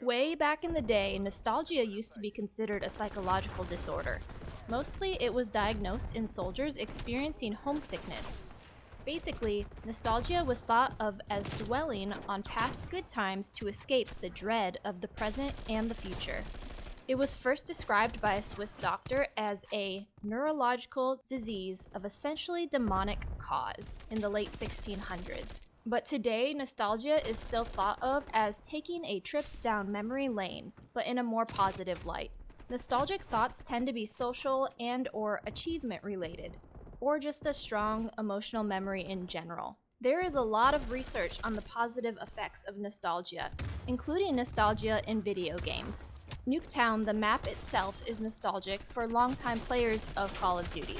Way back in the day, nostalgia used to be considered a psychological disorder. Mostly, it was diagnosed in soldiers experiencing homesickness. Basically, nostalgia was thought of as dwelling on past good times to escape the dread of the present and the future. It was first described by a Swiss doctor as a neurological disease of essentially demonic cause in the late 1600s. But today, nostalgia is still thought of as taking a trip down memory lane, but in a more positive light. Nostalgic thoughts tend to be social and/or achievement related, or just a strong emotional memory in general. There is a lot of research on the positive effects of nostalgia, including nostalgia in video games. Nuketown, the map itself, is nostalgic for longtime players of Call of Duty.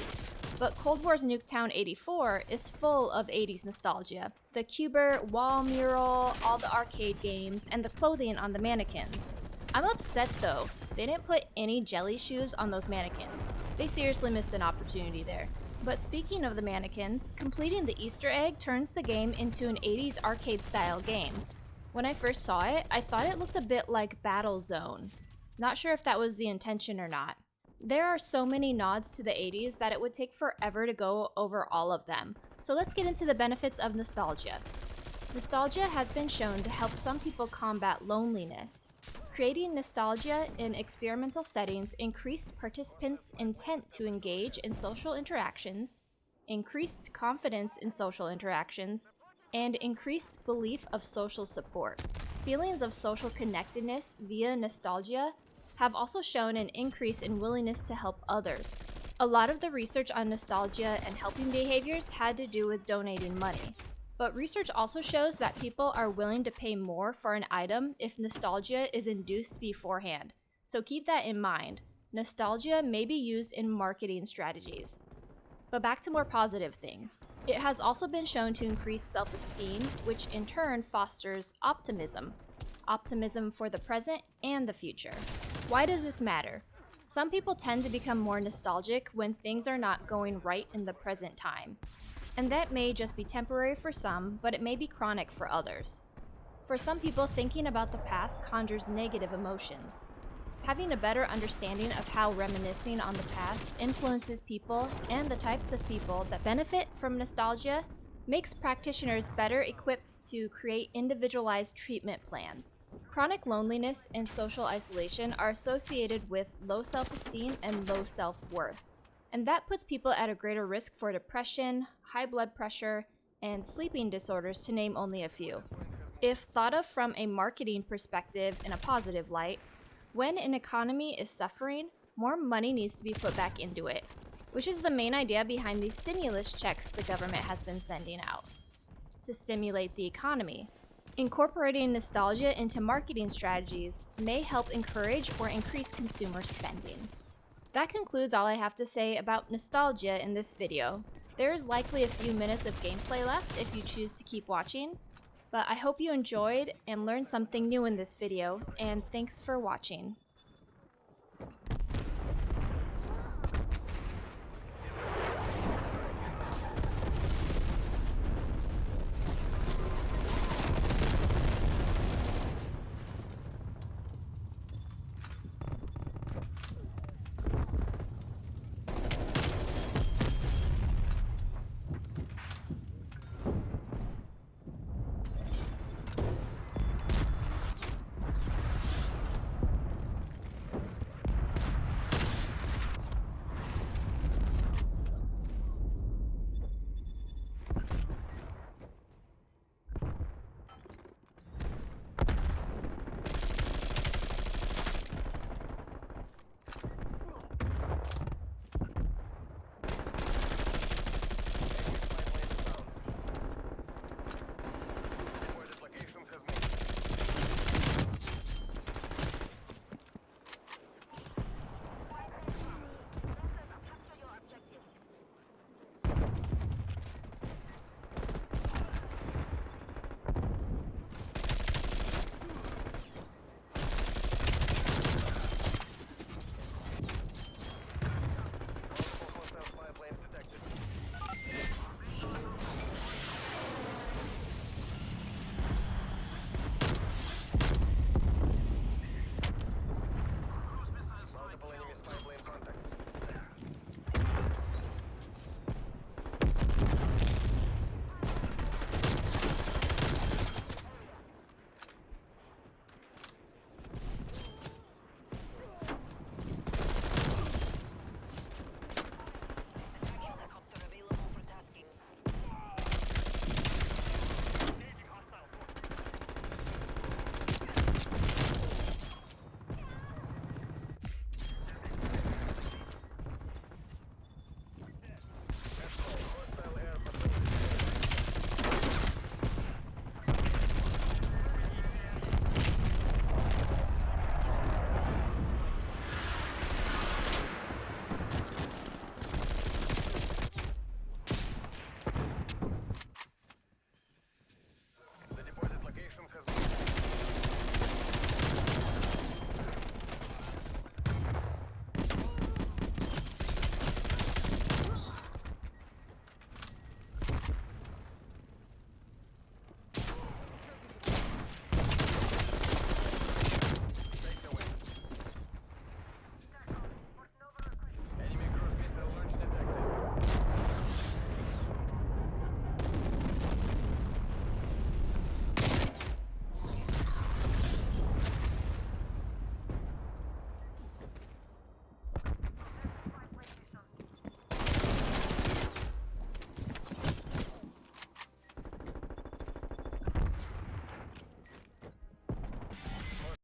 But Cold War's Nuketown 84 is full of 80s nostalgia. The Cuber wall mural, all the arcade games, and the clothing on the mannequins. I'm upset though, they didn't put any jelly shoes on those mannequins. They seriously missed an opportunity there. But speaking of the mannequins, completing the Easter egg turns the game into an 80s arcade-style game. When I first saw it, I thought it looked a bit like Battlezone. Not sure if that was the intention or not. There are so many nods to the 80s that it would take forever to go over all of them. So let's get into the benefits of nostalgia. Nostalgia has been shown to help some people combat loneliness. Creating nostalgia in experimental settings increased participants' intent to engage in social interactions, increased confidence in social interactions, and increased belief of social support. Feelings of social connectedness via nostalgia have also shown an increase in willingness to help others. A lot of the research on nostalgia and helping behaviors had to do with donating money. But research also shows that people are willing to pay more for an item if nostalgia is induced beforehand. So keep that in mind. Nostalgia may be used in marketing strategies. But back to more positive things. It has also been shown to increase self-esteem, which in turn fosters optimism. Optimism for the present and the future. Why does this matter? Some people tend to become more nostalgic when things are not going right in the present time. And that may just be temporary for some, but it may be chronic for others. For some people, thinking about the past conjures negative emotions. Having a better understanding of how reminiscing on the past influences people and the types of people that benefit from nostalgia makes practitioners better equipped to create individualized treatment plans. Chronic loneliness and social isolation are associated with low self-esteem and low self-worth. And that puts people at a greater risk for depression, high blood pressure, and sleeping disorders, to name only a few. If thought of from a marketing perspective in a positive light, when an economy is suffering, more money needs to be put back into it, which is the main idea behind these stimulus checks the government has been sending out, to stimulate the economy. Incorporating nostalgia into marketing strategies may help encourage or increase consumer spending. That concludes all I have to say about nostalgia in this video. There is likely a few minutes of gameplay left if you choose to keep watching, but I hope you enjoyed and learned something new in this video, and thanks for watching.